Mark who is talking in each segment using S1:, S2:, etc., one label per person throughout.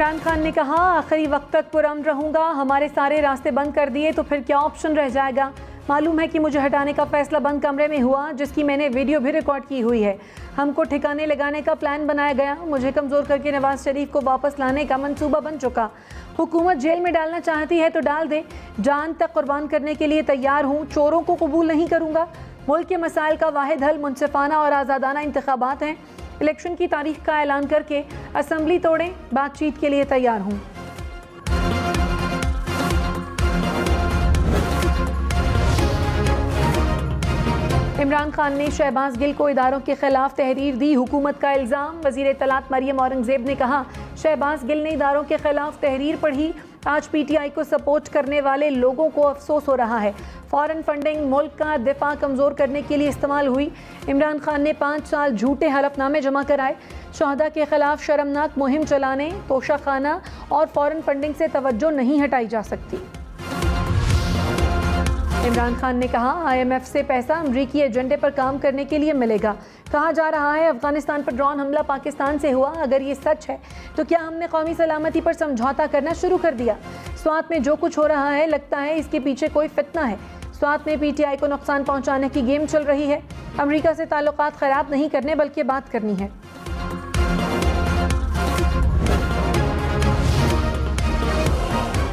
S1: इमरान खान ने कहा, आखिरी वक्त तक पुरअमन रहूंगा, हमारे सारे रास्ते बंद कर दिए तो फिर क्या ऑप्शन रह जाएगा। मालूम है कि मुझे हटाने का फैसला बंद कमरे में हुआ, जिसकी मैंने वीडियो भी रिकॉर्ड की हुई है। हमको ठिकाने लगाने का प्लान बनाया गया, मुझे कमज़ोर करके नवाज शरीफ को वापस लाने का मंसूबा बन चुका। हुकूमत जेल में डालना चाहती है तो डाल दे, जान तक कुर्बान करने के लिए तैयार हूँ, चोरों को कबूल नहीं करूँगा। मुल्क के मसाइल का वाहिद हल मुनसिफाना और आज़ादाना इंतखाबात हैं। इलेक्शन की तारीख का ऐलान करके असम्बली तोड़ें, बातचीत के लिए तैयार हूँ। इमरान खान ने शहबाज गिल को इदारों के खिलाफ तहरीर दी, हुकूमत का इल्ज़ाम। वज़ीर इत्तलात मरियम औरंगज़ेब ने कहा, शहबाज गिल ने इदारों के खिलाफ तहरीर पढ़ी, आज PTI को सपोर्ट करने वाले लोगों को अफसोस हो रहा है। फॉरेन फंडिंग मुल्क का दिफा कमज़ोर करने के लिए इस्तेमाल हुई। इमरान खान ने 5 साल झूठे हलफनामे जमा कराए। शहदा के खिलाफ शर्मनाक मुहिम चलाने, तोशाखाना और फॉरेन फंडिंग से तवज्जो नहीं हटाई जा सकती। इमरान खान ने कहा, IMF से पैसा अमरीकी एजेंडे पर काम करने के लिए मिलेगा। कहा जा रहा है अफगानिस्तान पर ड्रोन हमला पाकिस्तान से हुआ, अगर ये सच है तो क्या हमने कौमी सलामती पर समझौता करना शुरू कर दिया। स्वात में जो कुछ हो रहा है, लगता है इसके पीछे कोई फितना है। स्वात में PTI को नुकसान पहुंचाने की गेम चल रही है। अमेरिका से ताल्लुकात खराब नहीं करने बल्कि बात करनी है।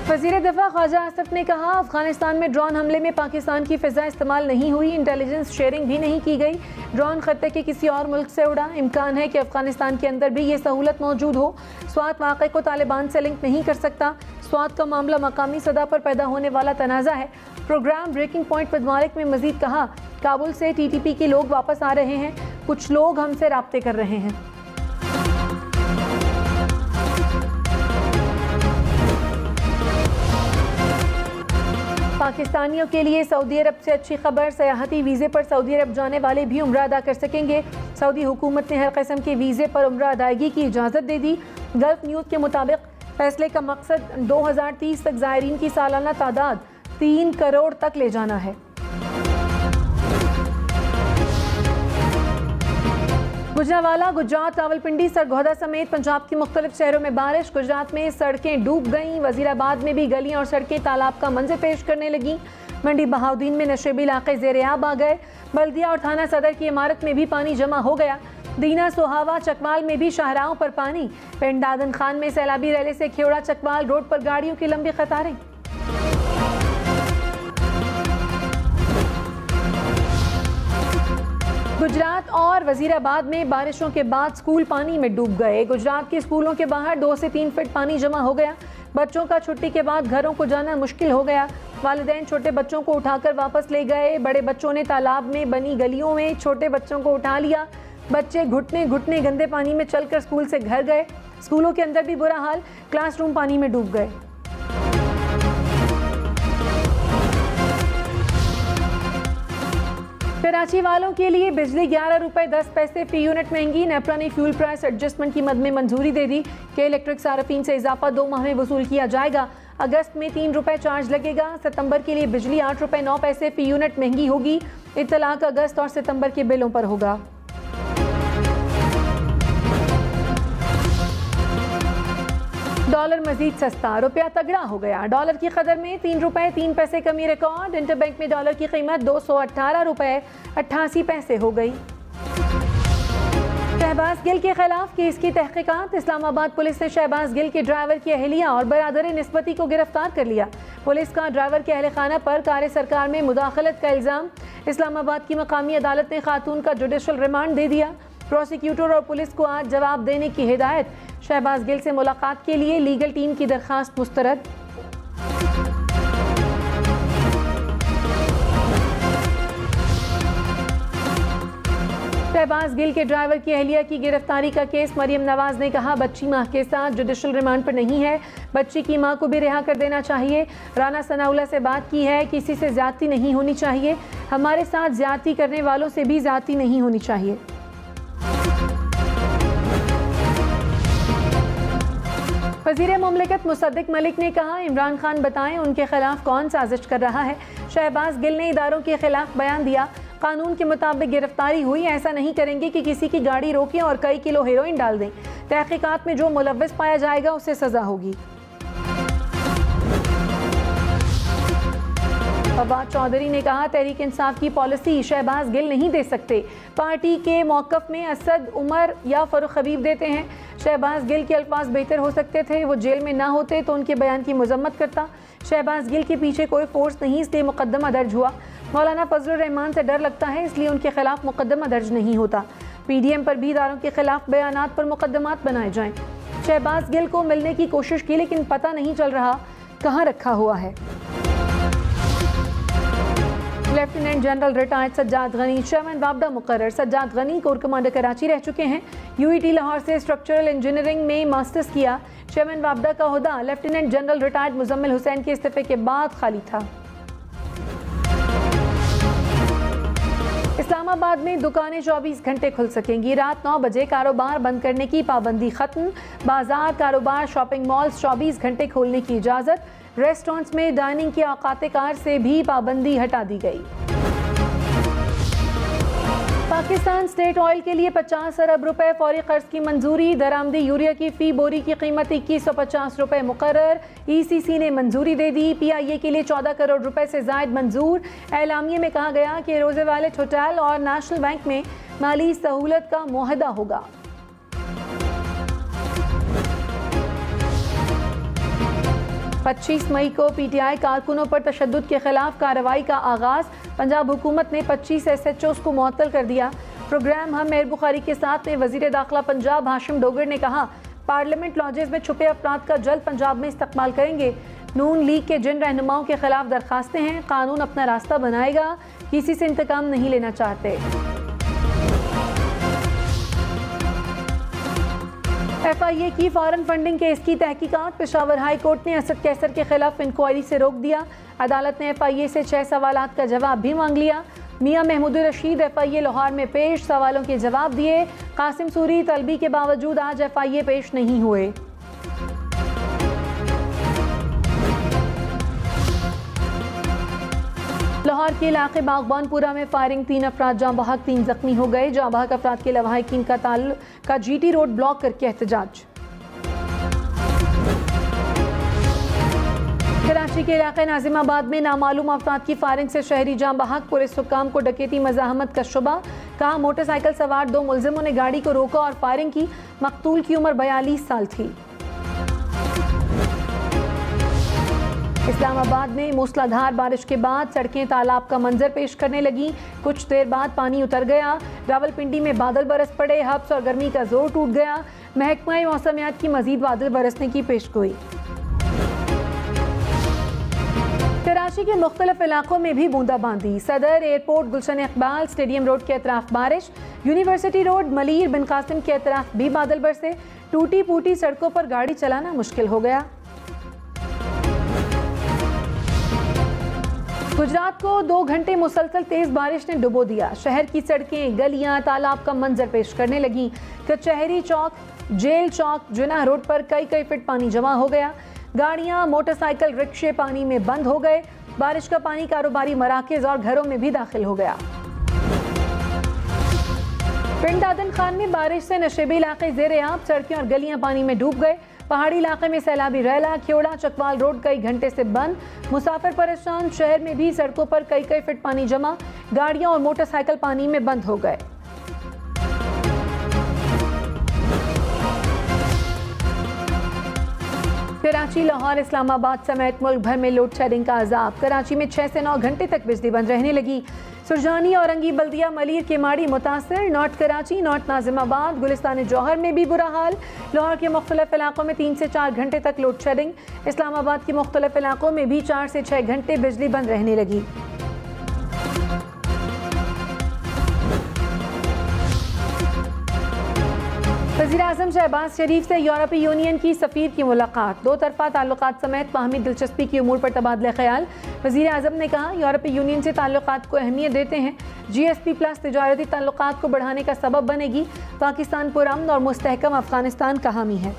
S1: वज़ीर दिफा ख्वाजा आसिफ ने कहा, अफगानिस्तान में ड्रोन हमले में पाकिस्तान की फ़िज़ा इस्तेमाल नहीं हुई, इंटेलिजेंस शेयरिंग भी नहीं की गई। ड्रोन खत्ते के किसी और मुल्क से उड़ा। इम्कान है कि अफगानिस्तान के अंदर भी ये सहूलत मौजूद हो। स्वात वाक़े को तालिबान से लिंक नहीं कर सकता। स्वात का मामला मकामी सतह पर पैदा होने वाला तनाज़ा है। प्रोग्राम ब्रेकिंग पॉइंट विद में मज़ीद कहा, काबुल से TTP के लोग वापस आ रहे हैं, कुछ लोग हमसे राब्ते कर रहे हैं। पाकिस्तानियों के लिए सऊदी अरब से अच्छी खबर, सयाहती वीज़े पर सऊदी अरब जाने वाले भी उम्रा अदा कर सकेंगे। सऊदी हुकूमत ने हर किस्म के वीज़े पर उम्रा अदायगी की इजाज़त दे दी। गल्फ न्यूज़ के मुताबिक फैसले का मकसद 2030 तक ज़ायरीन की सालाना तादाद 3 करोड़ तक ले जाना है। गुजरावाला, गुजरात, रावलपिंडी, सरगोधा समेत पंजाब के मुख्तलिफ शहरों में बारिश। गुजरात में सड़कें डूब गईं। वजीराबाद में भी गलियां और सड़कें तालाब का मंजर पेश करने लगी। मंडी बहाउद्दीन में नशेबी इलाके ज़ेर-ए-आब आ गए। बल्दिया और थाना सदर की इमारत में भी पानी जमा हो गया। दीना, सोहावा, चकवाल में भी शाहराहों पर पानी। पिंड दादन खान में सैलाबी रैली से खेवड़ा चकवाल रोड पर गाड़ियों की लंबी कतारें। गुजरात और वजीराबाद में बारिशों के बाद स्कूल पानी में डूब गए। गुजरात के स्कूलों के बाहर 2 से 3 फीट पानी जमा हो गया। बच्चों का छुट्टी के बाद घरों को जाना मुश्किल हो गया। वालिदैन छोटे बच्चों को उठाकर वापस ले गए। बड़े बच्चों ने तालाब में बनी गलियों में छोटे बच्चों को उठा लिया। बच्चे घुटने घुटने गंदे पानी में चलकर स्कूल से घर गए। स्कूलों के अंदर भी बुरा हाल, क्लासरूम पानी में डूब गए। कराची वालों के लिए बिजली 11 रुपये 10 पैसे फी यूनिट महंगी। नेपरा ने फ्यूल प्राइस एडजस्टमेंट की मद में मंजूरी दे दी कि इलेक्ट्रिक सार्फिन से इजाफा 2 माह में वसूल किया जाएगा। अगस्त में 3 रुपये चार्ज लगेगा। सितंबर के लिए बिजली 8 रुपये 9 पैसे फी यूनिट महंगी होगी। इत्तलाक अगस्त और सितंबर के बिलों पर होगा। डॉलर मजीद सस्ता, रुपया तगड़ा हो गया। डॉलर की कदर में 3 रुपये 3 पैसे कमी रिकॉर्ड। इंटरबैंक में डॉलर की कीमत 218 रुपये 88 पैसे हो गई। शहबाज गिल के खिलाफ केस की तहकीकात। इस्लामाबाद पुलिस ने शहबाज गिल के ड्राइवर की अहलिया और बरादर निस्बती को गिरफ्तार कर लिया। पुलिस का ड्राइवर के अहल खाना पर कार सरकार में मुदाखलत का इल्ज़ाम। इस्लामाबाद की मकामी अदालत ने खातून का जुडिशल रिमांड दे दिया। प्रोसिक्यूटर और पुलिस को आज जवाब देने की हिदायत। शहबाज गिल से मुलाकात के लिए लीगल टीम की दरखास्त मुस्तरद। शहबाज गिल के ड्राइवर की अहलिया की गिरफ्तारी का केस। मरियम नवाज ने कहा, बच्ची माँ के साथ जुडिशल रिमांड पर नहीं है, बच्ची की माँ को भी रिहा कर देना चाहिए। राना सनाउल्लाह से बात की है, किसी से ज्यादती नहीं होनी चाहिए। हमारे साथ ज्यादती करने वालों से भी ज्यादती नहीं होनी चाहिए। वज़ीर मुमलिकत मुसद्दिक मलिक ने कहा, इमरान खान बताएं उनके खिलाफ कौन साजिश कर रहा है। शहबाज गिल ने इदारों के खिलाफ बयान दिया, कानून के मुताबिक गिरफ्तारी हुई, ऐसा नहीं करेंगे कि किसी की गाड़ी रोकें और कई किलो हेरोइन डाल दें। तहकीकात में जो मुलव्विस पाया जाएगा उसे सजा होगी। फवाद चौधरी ने कहा, तहरीक इंसाफ की पॉलिसी शहबाज गिल नहीं दे सकते। पार्टी के मौक़िफ़ में असद उमर या फ़ारूक हबीब देते हैं। शहबाज गिल के अल्फाज बेहतर हो सकते थे, वो जेल में ना होते तो उनके बयान की मजम्मत करता। शहबाज गिल के पीछे कोई फोर्स नहीं, इसलिए मुकदमा दर्ज हुआ। मौलाना फजलुर रहमान से डर लगता है, इसलिए उनके खिलाफ मुकदमा दर्ज नहीं होता। PDM पर भी इदारों के खिलाफ बयानात पर मुकदमात बनाए जाएं। शहबाज गिल को मिलने की कोशिश की, लेकिन पता नहीं चल रहा कहाँ रखा हुआ है। Lieutenant general retired Sajjad Ghani chairman वापडा मुकर्रर। सज्जाद गनी कोर कमांडर कराची रह चुके हैं। UET लाहौर से स्ट्रक्चरल इंजीनियरिंग में मास्टर्स किया। चेयरमैन वापडा का ओहदा lieutenant general retired Muzammil Hussain के इस्तीफे के बाद खाली था। इस्लामाबाद में दुकानें 24 घंटे खुल सकेंगी। रात 9 बजे कारोबार बंद करने की पाबंदी खत्म। बाजार, कारोबार, शॉपिंग मॉल्स 24 घंटे खोलने की इजाज़त। रेस्टोरेंट्स में डाइनिंग के औकात कार से भी पाबंदी हटा दी गई। पाकिस्तान स्टेट ऑयल के लिए 50 अरब रुपए फौरी कर्ज की मंजूरी। दरामदी यूरिया की फी बोरी की कीमत 2150 रुपए मुकर्रर। ECC ने मंजूरी दे दी। PIA के लिए 14 करोड़ रुपए से जायद मंजूर। एलामिये में कहा गया कि रोजे वाले होटल और नेशनल बैंक में माली सहूलत का मुआहदा होगा। पच्चीस मई को PTI कारकुनों पर तशद्दुद के खिलाफ कार्रवाई का आगाज। पंजाब हुकूमत ने 25 SHOs को मुअत्तल कर दिया। प्रोग्राम हम मेहर बुखारी के साथ में वजीर दाखिला पंजाब हाशिम डोगर ने कहा, पार्लियामेंट लॉजेस में छुपे अफराद का जल्द पंजाब में इस्तकबाल करेंगे। नून लीग के जिन रहनुमाओं के खिलाफ दरखास्तें हैं, कानून अपना रास्ता बनाएगा, किसी से इंतकाम नहीं लेना चाहते। FIA की फॉरेन फंडिंग केस की तहकीकात। पेशावर हाई कोर्ट ने असद कैसर के खिलाफ इंक्वायरी से रोक दिया। अदालत ने FIA से 6 सवालात का जवाब भी मांग लिया। मियां महमूद रशीद FIA लाहौर में पेश, सवालों के जवाब दिए। कासिम सूरी तलबी के बावजूद आज FIA पेश नहीं हुए। लाहौर के इलाके बागबानपुरा में फायरिंग, 3 अफराद जाँ बहक, 3 जख्मी हो गए। जाँ बहक अफराद के लवाहिकीन का GT रोड ब्लॉक करके एहतजाज। कराची के इलाके नाजिमाबाद में नामालूम अफराद की फायरिंग से शहरी जाँ बहक। पुलिस हुक्काम को डकैती मज़ाहमत का शुबा। कहा, मोटरसाइकिल सवार 2 मुलजिमों ने गाड़ी को रोका और फायरिंग की। मकतूल की उम्र 42 साल थी। इस्लामाबाद में मूसलाधार बारिश के बाद सड़कें तालाब का मंजर पेश करने लगी। कुछ देर बाद पानी उतर गया। रावलपिंडी में बादल बरस पड़े। हब्स और गर्मी का जोर टूट गया। महकमा मौसमियात की मजीद बादल बरसने की पेशगोई। कराची के मुख्तलिफ इलाकों में भी बूंदाबांदी। सदर, एयरपोर्ट, गुलशन इकबाल, स्टेडियम रोड के अतराफ बारिश। यूनिवर्सिटी रोड, मलीर बिन कासिम के अतराफ भी बादल बरसे। टूटी फूटी सड़कों पर गाड़ी चलाना मुश्किल हो गया। गुजरात को 2 घंटे मुसलसल तेज बारिश ने डुबो दिया। शहर की सड़कें, गलियां तालाब का मंजर पेश करने लगी। कचहरी चौक, जेल चौक, जिना रोड पर कई फीट पानी जमा हो गया। गाड़ियां, मोटरसाइकिल, रिक्शे पानी में बंद हो गए। बारिश का पानी कारोबारी मराकज और घरों में भी दाखिल हो गया। पिंड आदन खान में बारिश से नशेबी इलाके ज़ेर-ए-आब, सड़कें और गलियां पानी में डूब गए। पहाड़ी इलाके में सैलाबी रैला, खेवड़ा, चकवाल रोड कई घंटे से बंद। मुसाफिर परेशान। शहर में भी सड़कों पर कई फीट पानी जमा। गाड़ियां और मोटरसाइकिल पानी में बंद हो गए। कराची, लाहौर, इस्लामाबाद समेत मुल्क भर में लोड शेडिंग का अजाब। कराची में 6 से 9 घंटे तक बिजली बंद रहने लगी। सुरजानी, औरंगी, बल्दिया, मलीर, केमाड़ी मुतासर। नॉर्थ कराची, नॉर्थ नाजिमाबाद, गुलिस्तान जौहर में भी बुरा हाल। लाहौर के मुख्तलिफ इलाकों में 3 से 4 घंटे तक लोड शेडिंग। इस्लामाबाद के मुख्तलिफ इलाकों में भी 4 से 6 घंटे बिजली बंद रहने लगी। वज़ीर-ए-आज़म शहबाज शरीफ से यूरोपीय यूनियन की सफ़ीर की मुलाकात। 2 तरफ़ा ताल्लुकात समेत बाहमी दिलचस्पी की उमूर पर तबादला ख्याल। वज़ीर-ए-आज़म ने कहा, यूरोपीय यूनियन से ताल्लुकात को अहमियत देते हैं। GSP+ तिजारती ताल्लुकात को बढ़ाने का सबब बनेगी। पाकिस्तान पुरअमन और मुस्तहकम अफगानिस्तान का हामी है।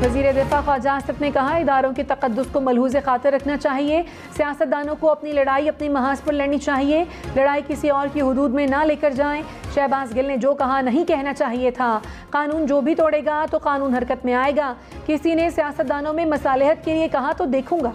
S1: वज़ीर दिफा ख्वाजा आसिफ ने कहा, इदारों के तक़द्दुस को मलहूज़ खातिर रखना चाहिए। सियासतदानों को अपनी लड़ाई अपनी महाज पर लड़नी चाहिए, लड़ाई किसी और की हुदूद में ना लेकर जाएं। शहबाज गिल ने जो कहा नहीं कहना चाहिए था। कानून जो भी तोड़ेगा तो कानून हरकत में आएगा। किसी ने सियासतदानों में मसालेहत के लिए कहा तो देखूंगा।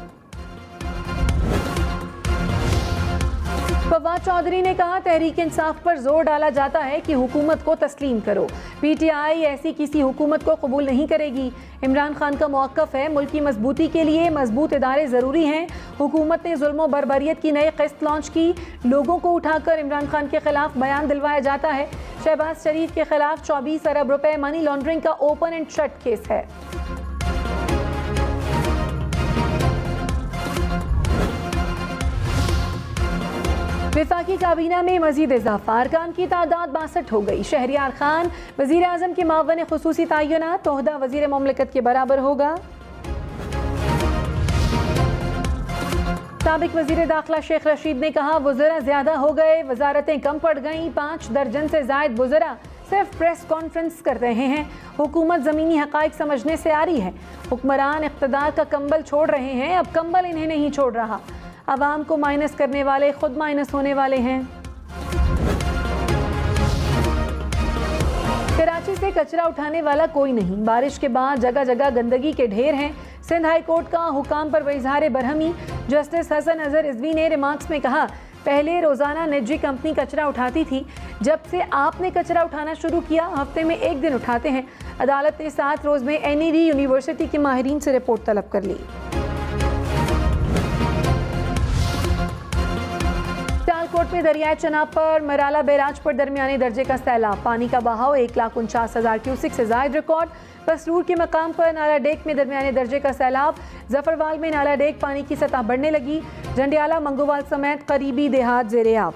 S1: फवाद चौधरी ने कहा, तहरीक इंसाफ पर जोर डाला जाता है कि हुकूमत को तस्लीम करो। PTI ऐसी किसी हुकूमत को कबूल नहीं करेगी। इमरान खान का मौक़िफ़ है, मुल्क की मजबूती के लिए मजबूत इदारे ज़रूरी हैं। हुकूमत ने जुल्म और बर्बरियत की नई किस्त लॉन्च की। लोगों को उठाकर इमरान खान के खिलाफ बयान दिलवाया जाता है। शहबाज शरीफ के खिलाफ 24 अरब रुपए मनी लॉन्ड्रिंग का ओपन एंड शट केस है। वफाकी काबीना में मजीद इजाफा, अरकान की तादाद 62 हो गई। शहरियार खान वज़ीर आज़म के मावन खुसूसी तयनात, तोहदा वज़ीर मुमलिकत के बराबर होगा। साबिक वज़ीर दाखिला शेख रशीद ने कहा, वज़रा ज़्यादा हो गए, वजारतें कम पड़ गईं। 5 दर्जन से ज़ायद वज़रा सिर्फ प्रेस कॉन्फ्रेंस कर रहे हैं। हुकूमत ज़मीनी हक़ाइक़ समझने से आ रही है। हुक्मरान इक़्तिदार का कंबल छोड़ रहे हैं, अब कंबल इन्हें नहीं छोड़ रहा। अवाम को माइनस करने वाले खुद माइनस होने वाले हैं। कराची से कचरा उठाने वाला कोई नहीं। बारिश के बाद जगह जगह गंदगी के ढेर हैं। सिंध हाई कोर्ट का हुकाम पर इज़हार बरहमी। जस्टिस हसन अजहर रिजवी ने रिमार्क्स में कहा, पहले रोज़ाना निजी कंपनी कचरा उठाती थी, जब से आपने कचरा उठाना शुरू किया हफ्ते में 1 दिन उठाते हैं। अदालत ने 7 रोज़ में NED यूनिवर्सिटी के माहिरीन से रिपोर्ट तलब कर ली। सियालकोट में दरियाए चनाब पर मराला बैराज पर दरमियाने दर्जे का सैलाब। पानी का बहाव 1,49,000 क्यूसिक से ज़ायद रिकॉर्ड। पसरूर के मकाम पर नाला डेक में दरमियाने दर्जे का सैलाब। जफरवाल में नाला डेक पानी की सतह बढ़ने लगी। जंडियाला मंगोवाल समेत करीबी देहात ज़ेरे-आब।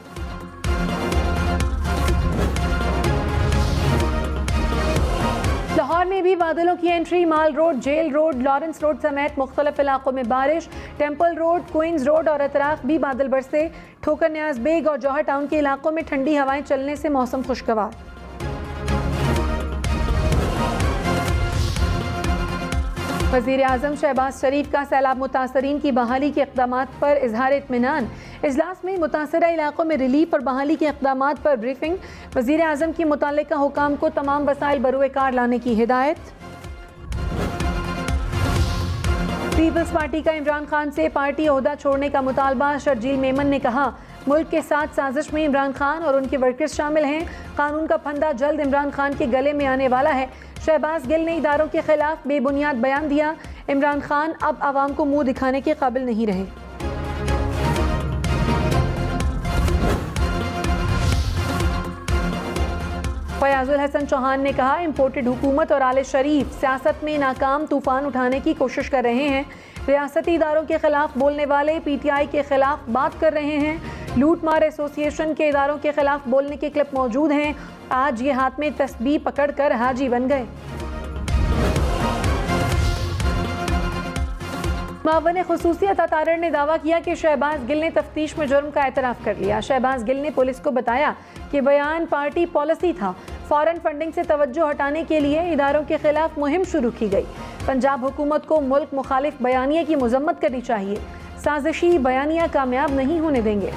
S1: लाहौर में भी बादलों की entry. Mall Road, Jail Road, Lawrence Road समेत मुख्तलिफ इलाकों में बारिश। टेम्पल रोड, क्वींस रोड और अतराफ भी बादल बरसे। ठोकर न्याज बेग और जौहर टाउन के इलाकों में ठंडी हवाएं चलने से मौसम खुशगवार। वज़ीर आज़म शहबाज शरीफ का सैलाब मुतासरीन की बहाली के इक़दामात पर इज़हार इत्मीनान। इजलास में मुतासरा इलाकों में रिलीफ और बहाली के इक़दामात पर ब्रीफिंग। वज़ीर आज़म की मुताल्लिका हुकाम को तमाम वसाइल बरूए कार लाने की हिदायत। पीपल्स पार्टी का इमरान खान से पार्टी ओहदा छोड़ने का मुतालबा। शर्जील मेमन ने कहा, मुल्क के साथ साजिश में इमरान खान और उनके वर्कर्स शामिल हैं। कानून का फंदा जल्द इमरान खान के गले में आने वाला है। शहबाज गिल ने इदारों के खिलाफ बेबुनियाद बयान दिया। इमरान खान अब आवाम को मुंह दिखाने के काबिल नहीं रहे। फयाजुल हसन चौहान ने कहा, इम्पोर्टेड हुकूमत और आले शरीफ सियासत में नाकाम तूफान उठाने की कोशिश कर रहे हैं। रियासती इदारों के खिलाफ बोलने वाले PTI के खिलाफ बात कर रहे हैं। लूट मार एसोसिएशन के इदारों के खिलाफ बोलने के क्लिप मौजूद हैं। आज ये हाथ में तस्बीह पकड़कर हाजी बन गए। मावन खुसूसी अता तारर ने दावा किया कि शहबाज गिल ने तफ्तीश में जुर्म का एतराफ़ कर लिया। शहबाज गिल ने पुलिस को बताया कि बयान पार्टी पॉलिसी था। फॉरेन फंडिंग से तवज्जो हटाने के लिए इदारों के खिलाफ मुहिम शुरू की गई। पंजाब हुकूमत को मुल्क मुखालिफ बयानिया की मजम्मत करनी चाहिए। साजिशी बयानिया कामयाब नहीं होने देंगे।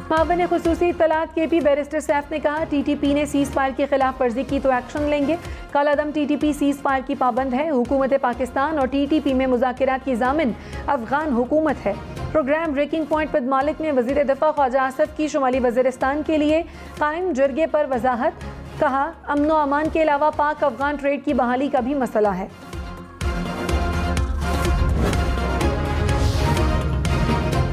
S1: मावन खुसूसी इत्तलात KP बैरिस्टर सैफ ने कहा, TTP ने सीज़ फायर की खिलाफ वर्जी की तो एक्शन लेंगे। कालादम TTP सीज़ फायर की पाबंद है। हुकूमत पाकिस्तान और TTP में मुज़ाकिरात की ज़ामिन अफगान हुकूमत है। प्रोग्राम ब्रेकिंग पॉइंट विद मालिक में वज़ीर दिफा ख्वाजा आसिफ की शुमाली वज़ीरिस्तान के लिए कायम जरगे पर वजाहत। कहा, अमन व अमान के अलावा पाक अफगान ट्रेड की बहाली का भी मसला है।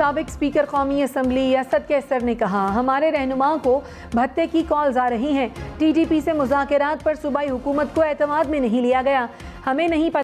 S1: साबिक स्पीकर कौमी असम्बली असद कैसर ने कहा, हमारे रहनुमाओं को भत्ते की कॉल्स आ रही हैं। TTP से मुज़ाकिरात पर सूबाई हुकूमत को एतमाद में नहीं लिया गया। हमें नहीं पता